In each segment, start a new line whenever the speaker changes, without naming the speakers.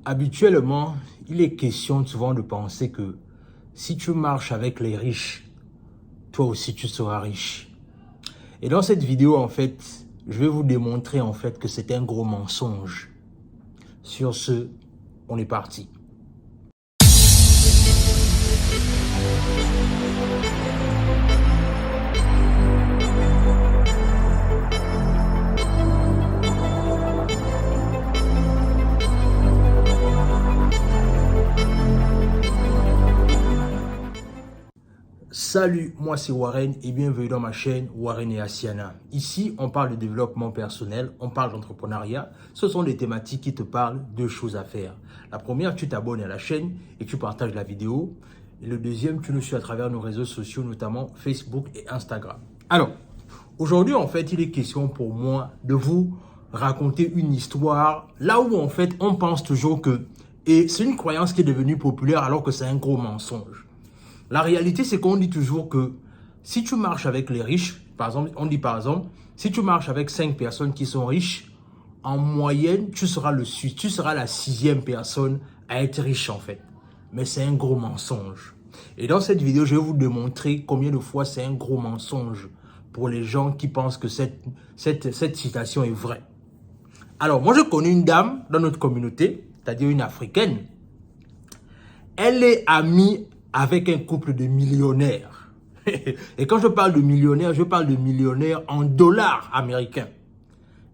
Habituellement, il est question souvent de penser que si tu marches avec les riches, toi aussi tu seras riche. Et dans cette vidéo, en fait, je vais vous démontrer en fait que c'est un gros mensonge. Sur ce, on est parti. Salut, moi c'est Warren et bienvenue dans ma chaîne Warren et Asiana. Ici, on parle de développement personnel, on parle d'entrepreneuriat. Ce sont des thématiques qui te parlent de choses à faire. La première, tu t'abonnes à la chaîne et tu partages la vidéo. Et le deuxième, tu nous suis à travers nos réseaux sociaux, notamment Facebook et Instagram. Alors, aujourd'hui, en fait, il est question pour moi de vous raconter une histoire là où, en fait, on pense toujours que... Et c'est une croyance qui est devenue populaire alors que c'est un gros mensonge. La réalité, c'est qu'on dit toujours que si tu marches avec les riches, par exemple, on dit par exemple, si tu marches avec 5 personnes qui sont riches, en moyenne, tu seras la 6e personne à être riche en fait. Mais c'est un gros mensonge. Et dans cette vidéo, je vais vous démontrer combien de fois c'est un gros mensonge pour les gens qui pensent que cette citation est vraie. Alors, moi, je connais une dame dans notre communauté, c'est-à-dire une Africaine. Elle est amie avec un couple de millionnaires. Et quand je parle de millionnaires, je parle de millionnaires en dollars américains.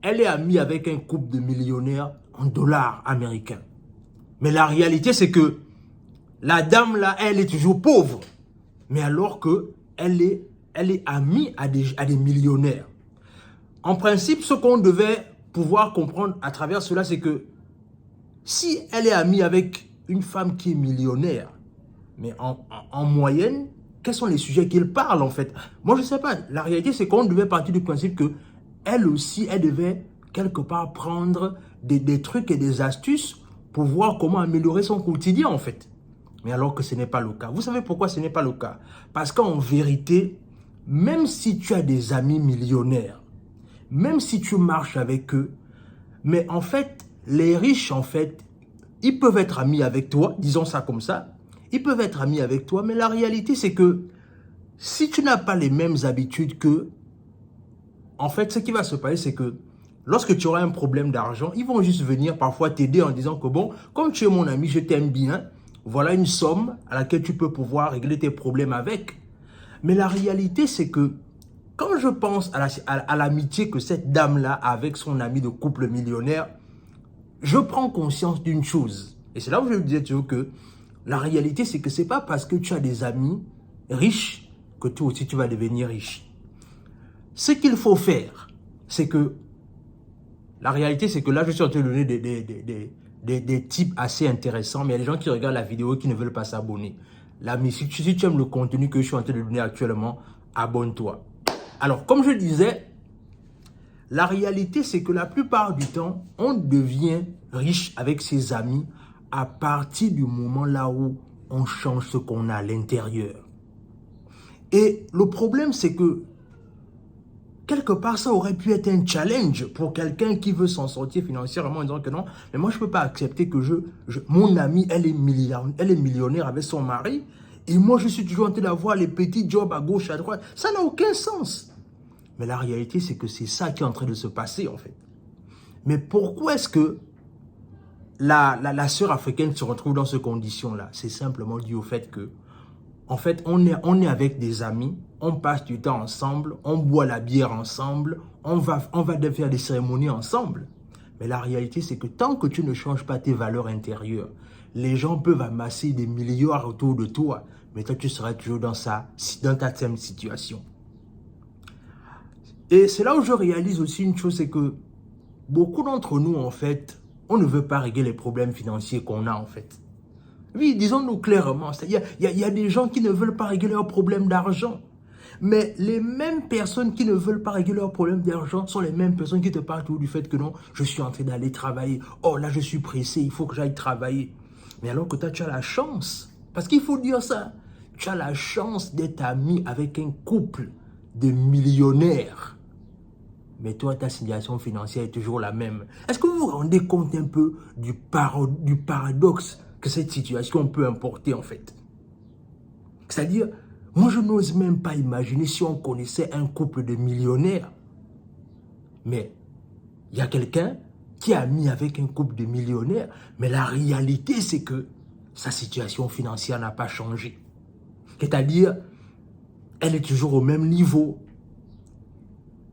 Elle est amie avec un couple de millionnaires en dollars américains. Mais la réalité, c'est que la dame là, elle est toujours pauvre. Mais alors que elle est amie à des millionnaires. En principe, ce qu'on devait pouvoir comprendre à travers cela, c'est que si elle est amie avec une femme qui est millionnaire, mais en moyenne, quels sont les sujets qu'ils parlent en fait? Moi, je ne sais pas. La réalité, c'est qu'on devait partir du principe que elle aussi, elle devait quelque part prendre des trucs et des astuces pour voir comment améliorer son quotidien en fait. Mais alors que ce n'est pas le cas. Vous savez pourquoi ce n'est pas le cas? Parce qu'en vérité, même si tu as des amis millionnaires, même si tu marches avec eux, mais en fait, les riches en fait, ils peuvent être amis avec toi, disons ça comme ça. Ils peuvent être amis avec toi, mais la réalité, c'est que si tu n'as pas les mêmes habitudes qu'eux, en fait, ce qui va se passer, c'est que lorsque tu auras un problème d'argent, ils vont juste venir parfois t'aider en disant que bon, comme tu es mon ami, je t'aime bien, voilà une somme à laquelle tu peux pouvoir régler tes problèmes avec. Mais la réalité, c'est que quand je pense à l'amitié que cette dame-là a avec son ami de couple millionnaire, je prends conscience d'une chose. Et c'est là où je disais toujours que la réalité, c'est que ce n'est pas parce que tu as des amis riches que toi aussi tu vas devenir riche. Ce qu'il faut faire, c'est que, la réalité, c'est que là, je suis en train de donner des tips assez intéressants, mais il y a des gens qui regardent la vidéo et qui ne veulent pas s'abonner. Là, mais si tu aimes le contenu que je suis en train de donner actuellement, abonne-toi. Alors, comme je disais, la réalité, c'est que la plupart du temps, on devient riche avec ses amis à partir du moment là où on change ce qu'on a à l'intérieur. Et le problème, c'est que quelque part, ça aurait pu être un challenge pour quelqu'un qui veut s'en sortir financièrement en disant que non, mais moi, je ne peux pas accepter que mon amie, elle est millionnaire avec son mari et moi, je suis toujours en train d'avoir les petits jobs à gauche, à droite. Ça n'a aucun sens. Mais la réalité, c'est que c'est ça qui est en train de se passer, en fait. Mais pourquoi est-ce que la sœur africaine se retrouve dans ces conditions-là? C'est simplement dû au fait que, en fait, on est avec des amis, on passe du temps ensemble, on boit la bière ensemble, on va faire des cérémonies ensemble. Mais la réalité, c'est que tant que tu ne changes pas tes valeurs intérieures, les gens peuvent amasser des milliards autour de toi, mais toi, tu seras toujours dans ta même situation. Et c'est là où je réalise aussi une chose, c'est que beaucoup d'entre nous, en fait, on ne veut pas régler les problèmes financiers qu'on a, en fait. Oui, disons-nous clairement, il y a des gens qui ne veulent pas régler leurs problèmes d'argent. Mais les mêmes personnes qui ne veulent pas régler leurs problèmes d'argent sont les mêmes personnes qui te parlent toujours du fait que non, je suis en train d'aller travailler. Oh là, je suis pressé, il faut que j'aille travailler. Mais alors que toi, tu as la chance, parce qu'il faut dire ça, tu as la chance d'être ami avec un couple de millionnaires. mais toi, ta situation financière est toujours la même. Est-ce que vous vous rendez compte un peu du paradoxe que cette situation peut importer en fait? C'est-à-dire, moi je n'ose même pas imaginer si on connaissait un couple de millionnaires. Mais il y a quelqu'un qui est ami avec un couple de millionnaires, mais la réalité c'est que sa situation financière n'a pas changé. C'est-à-dire, elle est toujours au même niveau.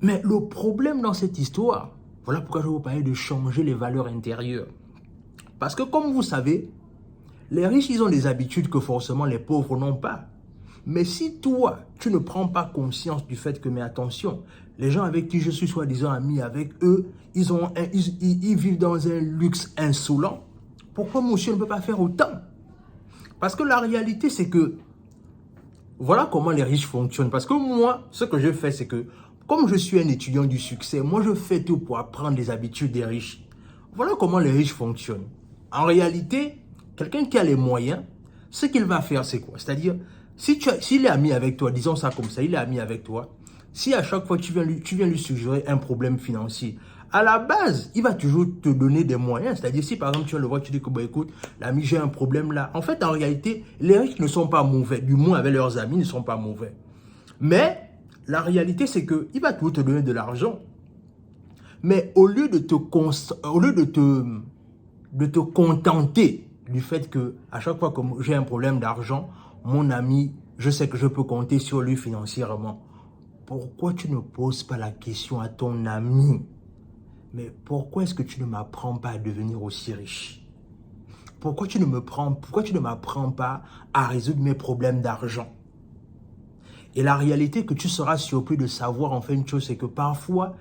Mais le problème dans cette histoire, voilà pourquoi je vais vous parler de changer les valeurs intérieures. Parce que comme vous savez, les riches, ils ont des habitudes que forcément les pauvres n'ont pas. Mais si toi, tu ne prends pas conscience du fait que, mais attention, les gens avec qui je suis soi-disant ami avec eux, ils vivent dans un luxe insolent. Pourquoi monsieur ne peut pas faire autant? Parce que la réalité, c'est que, voilà comment les riches fonctionnent. Parce que moi, ce que je fais, c'est que, comme je suis un étudiant du succès, moi je fais tout pour apprendre les habitudes des riches. Voilà comment les riches fonctionnent. En réalité, quelqu'un qui a les moyens, ce qu'il va faire, c'est quoi? C'est-à-dire, s'il est ami avec toi, disons ça comme ça, il est ami avec toi, si à chaque fois tu viens lui suggérer un problème financier, à la base, il va toujours te donner des moyens. C'est-à-dire, si par exemple tu vas le voir, tu dis que, bah, écoute, l'ami, j'ai un problème là. En fait, en réalité, les riches ne sont pas mauvais. Du moins, avec leurs amis, ils ne sont pas mauvais. Mais, la réalité, c'est qu'il va toujours te donner de l'argent. Mais au lieu de te contenter du fait que à chaque fois que j'ai un problème d'argent, mon ami, je sais que je peux compter sur lui financièrement. Pourquoi tu ne poses pas la question à ton ami? Mais pourquoi est-ce que tu ne m'apprends pas à devenir aussi riche? Pourquoi tu ne m'apprends pas à résoudre mes problèmes d'argent? Et la réalité que tu seras surpris de savoir en fait une chose, c'est que parfois,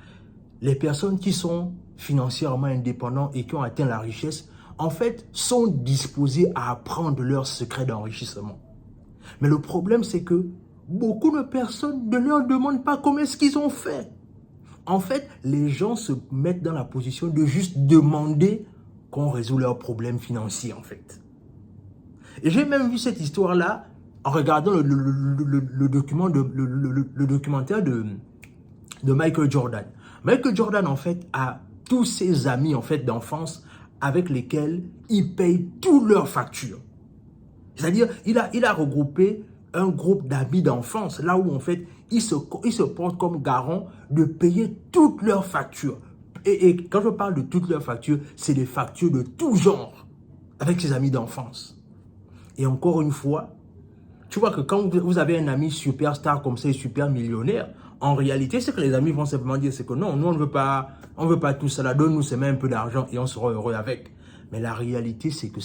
les personnes qui sont financièrement indépendantes et qui ont atteint la richesse, en fait, sont disposées à apprendre leurs secrets d'enrichissement. Mais le problème, c'est que beaucoup de personnes ne leur demandent pas comment est-ce qu'ils ont fait. En fait, les gens se mettent dans la position de juste demander qu'on résout leurs problèmes financiers, en fait. Et j'ai même vu cette histoire-là en regardant le documentaire de Michael Jordan. Michael Jordan, en fait, a tous ses amis, en fait, d'enfance avec lesquels il paye toutes leurs factures. C'est-à-dire, il a regroupé un groupe d'amis d'enfance, là où, en fait, il se porte comme garant de payer toutes leurs factures. Et quand je parle de toutes leurs factures, c'est des factures de tout genre avec ses amis d'enfance. Et encore une fois, tu vois que quand vous avez un ami superstar comme ça, super millionnaire, en réalité, ce que les amis vont simplement dire, c'est que non, nous, on ne veut pas tout cela, donne-nous seulement un peu d'argent et on sera heureux avec. Mais la réalité, c'est que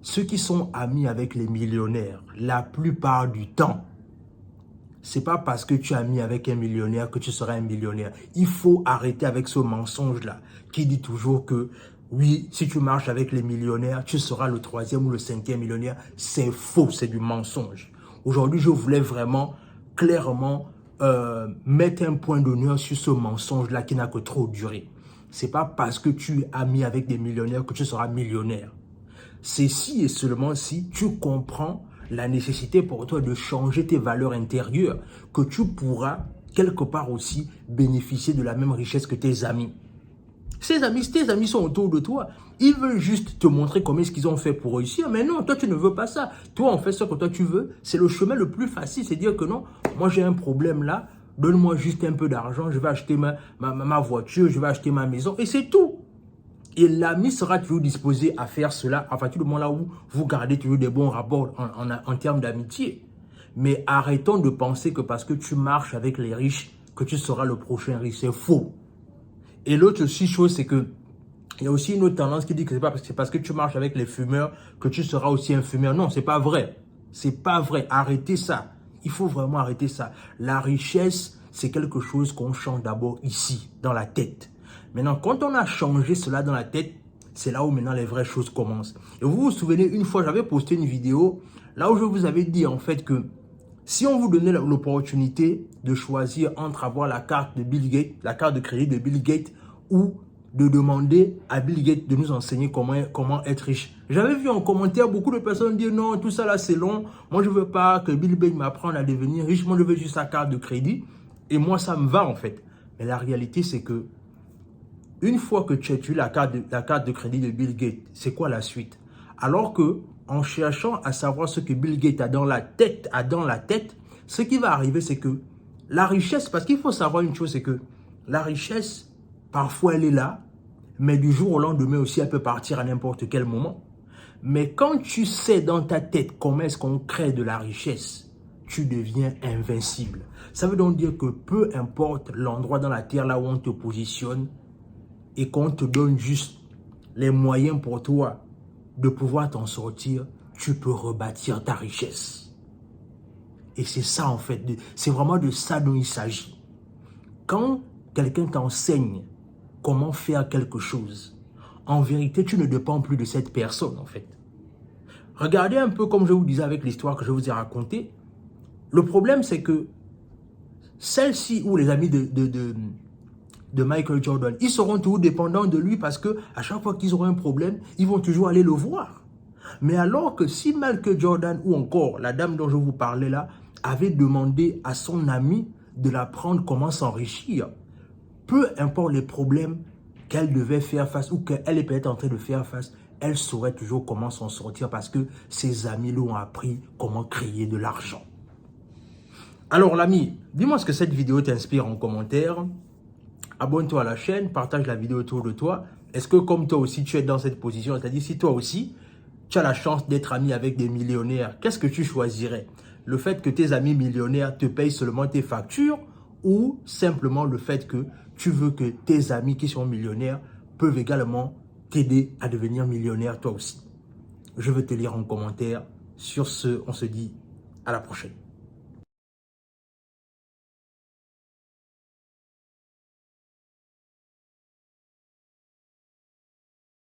ceux qui sont amis avec les millionnaires, la plupart du temps, c'est pas parce que tu es ami avec un millionnaire que tu seras un millionnaire. Il faut arrêter avec ce mensonge-là qui dit toujours que oui, si tu marches avec les millionnaires, tu seras le 3e ou le 5e millionnaire. C'est faux, c'est du mensonge. Aujourd'hui, je voulais vraiment clairement mettre un point d'honneur sur ce mensonge-là qui n'a que trop duré. C'est pas parce que tu es ami avec des millionnaires que tu seras millionnaire. C'est si et seulement si tu comprends la nécessité pour toi de changer tes valeurs intérieures que tu pourras quelque part aussi bénéficier de la même richesse que tes amis. Tes amis sont autour de toi. Ils veulent juste te montrer comment est-ce qu'ils ont fait pour réussir. Mais non, toi, tu ne veux pas ça. Toi, en fait, ce que toi, tu veux, c'est le chemin le plus facile. C'est dire que non, moi, j'ai un problème là. Donne-moi juste un peu d'argent. Je vais acheter ma voiture. Je vais acheter ma maison. Et c'est tout. Et l'ami sera toujours disposé à faire cela à partir du moment là où vous gardez toujours des bons rapports en termes d'amitié. Mais arrêtons de penser que parce que tu marches avec les riches, que tu seras le prochain riche. C'est faux. Et l'autre aussi chose, c'est que il y a aussi une autre tendance qui dit que c'est parce que tu marches avec les fumeurs que tu seras aussi un fumeur. Non, c'est pas vrai. C'est pas vrai. Arrêtez ça. Il faut vraiment arrêter ça. La richesse, c'est quelque chose qu'on change d'abord ici, dans la tête. Maintenant, quand on a changé cela dans la tête, c'est là où maintenant les vraies choses commencent. Et vous vous souvenez, une fois, j'avais posté une vidéo là où je vous avais dit en fait que si on vous donnait l'opportunité de choisir entre avoir la carte de Bill Gates, la carte de crédit de Bill Gates, ou de demander à Bill Gates de nous enseigner comment être riche. J'avais vu en commentaire beaucoup de personnes dire non, tout ça là c'est long, moi je veux pas que Bill Gates m'apprenne à devenir riche, moi je veux juste sa carte de crédit, et moi ça me va en fait. Mais la réalité, c'est que une fois que tu as eu la carte de crédit de Bill Gates, c'est quoi la suite? Alors que, en cherchant à savoir ce que Bill Gates a dans la tête, ce qui va arriver, c'est que la richesse, parce qu'il faut savoir une chose, c'est que la richesse, parfois elle est là, mais du jour au lendemain aussi, elle peut partir à n'importe quel moment. Mais quand tu sais dans ta tête comment est-ce qu'on crée de la richesse, tu deviens invincible. Ça veut donc dire que peu importe l'endroit dans la terre là où on te positionne et qu'on te donne juste les moyens pour toi de pouvoir t'en sortir, tu peux rebâtir ta richesse. Et c'est ça en fait, c'est vraiment de ça dont il s'agit. Quand quelqu'un t'enseigne comment faire quelque chose, en vérité, tu ne dépends plus de cette personne en fait. Regardez un peu comme je vous disais avec l'histoire que je vous ai racontée. Le problème, c'est que celle-ci ou les amis de Michael Jordan, ils seront toujours dépendants de lui parce que à chaque fois qu'ils auront un problème, ils vont toujours aller le voir. Mais alors que si Michael Jordan ou encore la dame dont je vous parlais là avait demandé à son ami de l'apprendre comment s'enrichir, peu importe les problèmes qu'elle devait faire face ou qu'elle est peut-être en train de faire face, elle saurait toujours comment s'en sortir parce que ses amis lui ont appris comment créer de l'argent. Alors l'ami, dis-moi ce que cette vidéo t'inspire en commentaire. Abonne-toi à la chaîne, partage la vidéo autour de toi. Est-ce que comme toi aussi tu es dans cette position, c'est-à-dire si toi aussi tu as la chance d'être ami avec des millionnaires, qu'est-ce que tu choisirais? Le fait que tes amis millionnaires te payent seulement tes factures ou simplement le fait que tu veux que tes amis qui sont millionnaires peuvent également t'aider à devenir millionnaire toi aussi? Je veux te lire en commentaire. Sur ce, on se dit à la prochaine.